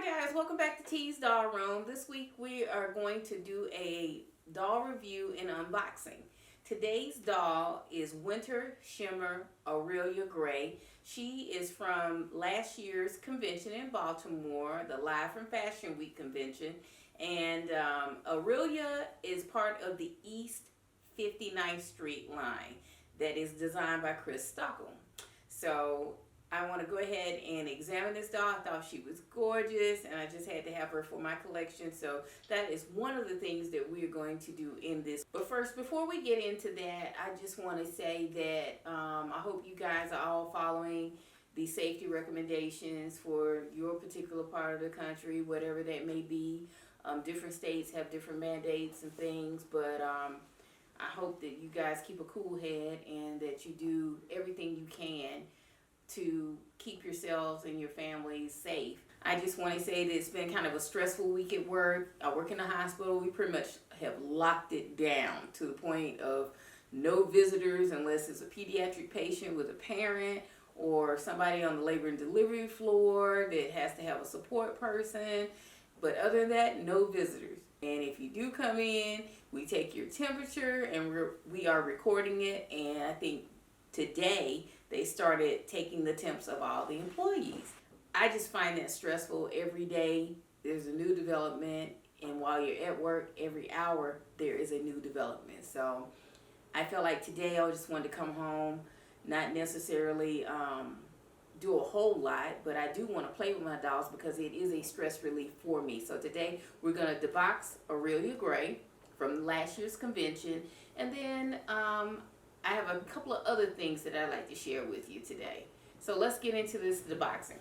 Guys, welcome back to T.'s.Dollroom. This week we are going to do a doll review and unboxing. Today's doll is Winter Shimmer Aurelia Gray. She is from last year's convention in Baltimore, the Live from Fashion Week convention. And Aurelia is part of the East 59th Street line that is designed by Chris Stockel. So I want to go ahead and examine this doll. I thought she was gorgeous, and I just had to have her for my collection. So that is one of the things that we're going to do in this. But first, before we get into that, I just want to say that I hope you guys are all following the safety recommendations for your particular part of the country, whatever that may be. Different states have different mandates and things, but I hope that you guys keep a cool head and that you do everything you can to keep yourselves and your families safe. I just want to say that it's been kind of a stressful week at work. I work in the hospital. We pretty much have locked it down to the point of no visitors unless it's a pediatric patient with a parent or somebody on the labor and delivery floor that has to have a support person. But other than that, no visitors. And if you do come in, we take your temperature and we are recording it. And I think today they started taking the temps of all the employees. I just find that stressful. Every day there's a new development, and while you're at work, every hour there is a new development. So I felt like today I just wanted to come home, not necessarily do a whole lot, but I do want to play with my dolls because it is a stress relief for me. So today we're going to debox Aurelia Gray from last year's convention, and then I have a couple of other things that I'd like to share with you today. So let's get into this deboxing.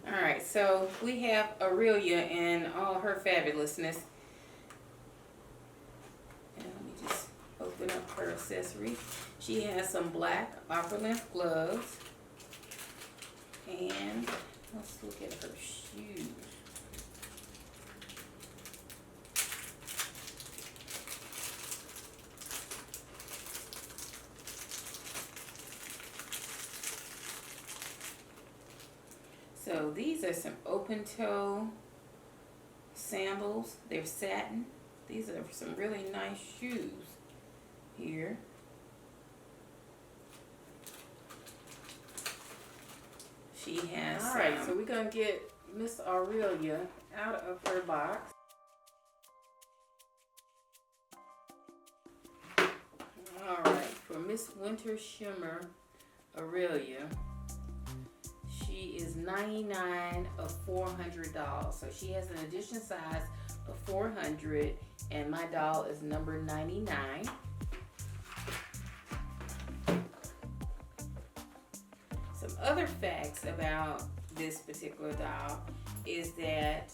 Alright, so we have Aurelia in all her fabulousness. And let me just open up her accessories. She has some black opera length gloves. And let's look at her shoes. So these are some open toe sandals. They're satin. These are some really nice shoes here. She has. All right, so we're gonna get Miss Aurelia out of her box. All right, for Miss Winter Shimmer Aurelia. She is $99 of $400. So she has an edition size of 400, and my doll is number 99. Some other facts about this particular doll is that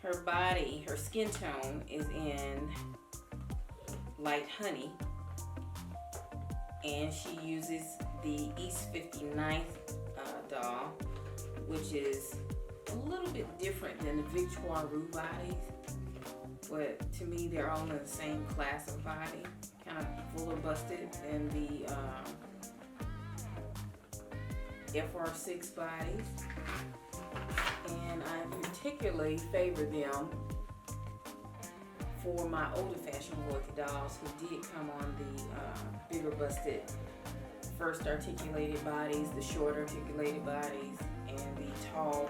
her body, her skin tone is in light honey, and she uses the East 59th doll, which is a little bit different than the Victoire Roux bodies, but to me they're all in the same class of body, kind of fuller busted than the FR6 bodies, and I particularly favor them for my older fashioned royalty dolls who did come on the bigger busted first articulated bodies, the short articulated bodies, and the tall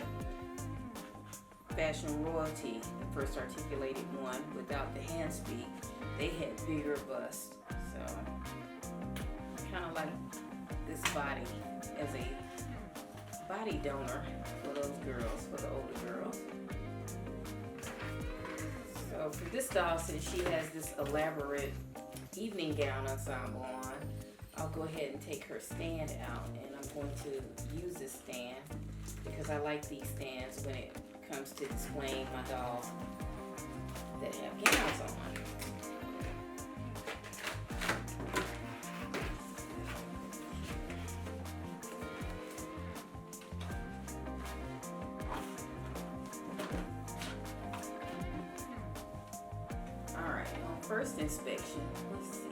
fashion royalty, the first articulated one without the hand speed. They had bigger busts, so I kind of like this body as a body donor for those girls, for the older girls. So for this doll, since she has this elaborate evening gown ensemble on, I'll go ahead and take her stand out, and I'm going to use this stand because I like these stands when it comes to displaying my dolls that have gowns on. Alright, on first inspection, let's see.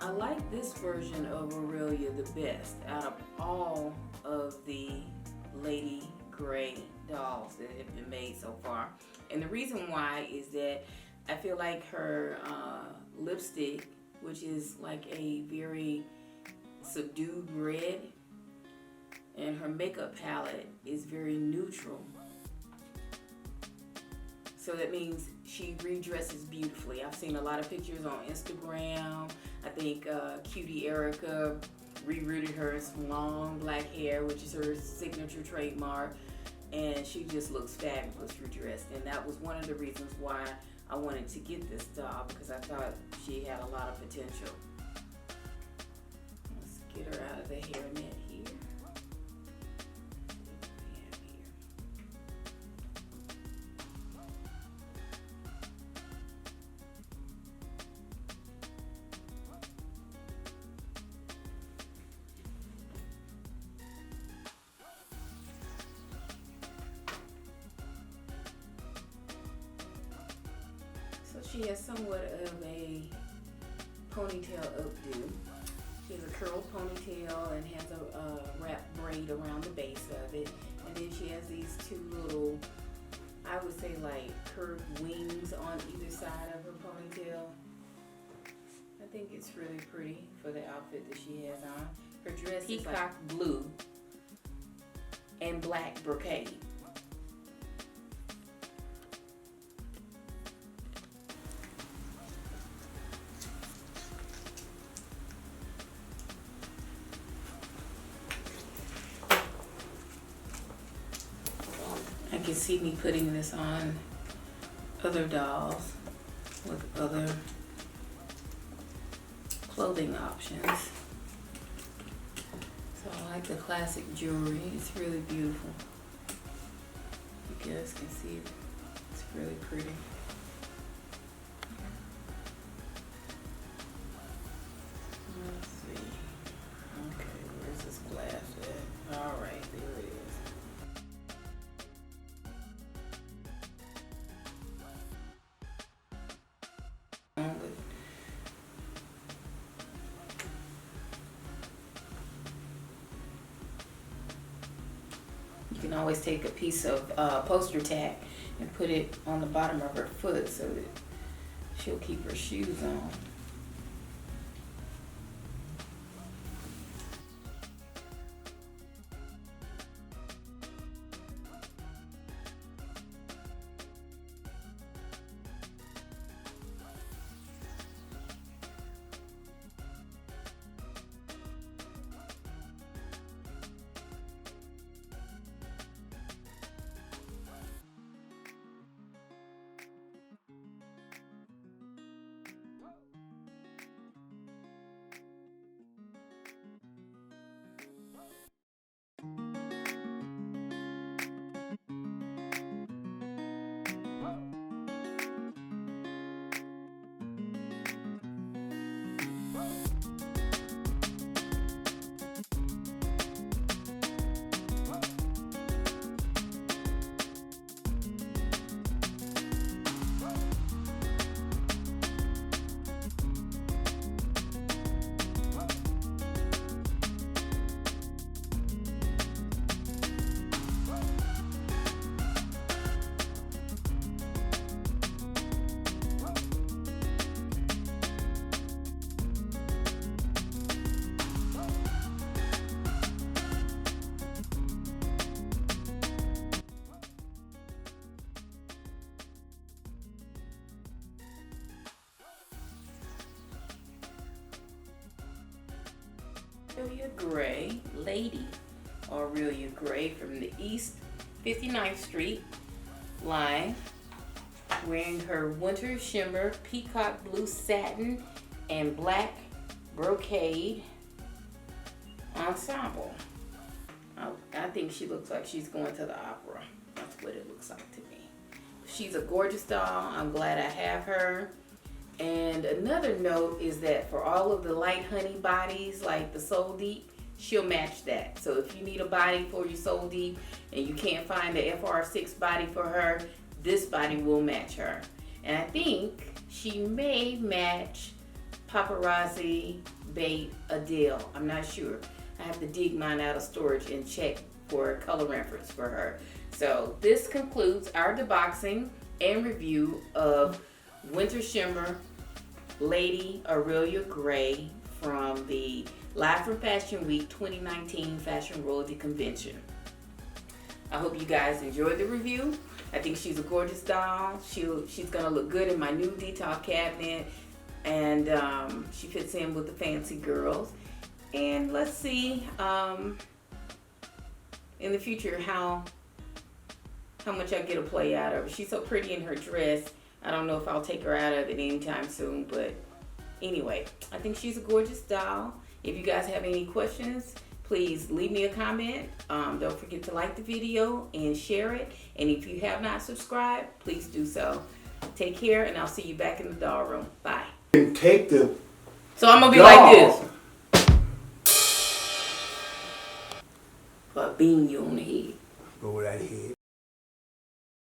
I like this version of Aurelia the best out of all of the Lady Grey dolls that have been made so far. And the reason why is that I feel like her lipstick, which is like a very subdued red, and her makeup palette is very neutral. So that means she redresses beautifully. I've seen a lot of pictures on Instagram. I think Cutie Erica rerouted her some long black hair, which is her signature trademark, and she just looks fabulous redressed. And that was one of the reasons why I wanted to get this doll, because I thought she had a lot of potential. Let's get her out of the hairnet here. So she has somewhat of a ponytail updo. She has a curled ponytail and has a wrap braid around the base of it. And then she has these two little, I would say like curved wings on either side of her ponytail. I think it's really pretty for the outfit that she has on. Her dress is peacock blue and black brocade. You can see me putting this on other dolls with other clothing options. So I like the classic jewelry. It's really beautiful. You guys can see it. It's really pretty. Let's see. Okay, where's this glass at? All right, there it is. You can always take a piece of poster tack and put it on the bottom of her foot so that she'll keep her shoes on. Aurelia Grey, Lady Aurelia Grey from the East 59th Street line, wearing her winter shimmer peacock blue satin and black brocade ensemble. I think she looks like she's going to the opera. That's what it looks like to me. She's a gorgeous doll. I'm glad I have her. And another note is that for all of the light honey bodies, like the Soul Deep, she'll match that. So if you need a body for your Soul Deep and you can't find the FR6 body for her, this body will match her. And I think she may match paparazzi bait Adele. I'm not sure. I have to dig mine out of storage and check for color reference for her. So this concludes our deboxing and review of Winter Shimmer Lady Aurelia Gray from the Live from Fashion Week 2019 Fashion Royalty Convention. I hope you guys enjoyed the review. I think she's a gorgeous doll. She's gonna look good in my new detail cabinet, and she fits in with the fancy girls. And let's see in the future how much I get a play out of her. She's so pretty in her dress. I don't know if I'll take her out of it anytime soon, but anyway, I think she's a gorgeous doll. If you guys have any questions, please leave me a comment. Don't forget to like the video and share it. And if you have not subscribed, please do so. Take care, and I'll see you back in the doll room. Bye. Take the So I'm gonna be doll. like this. But beam you on the head. Go that head.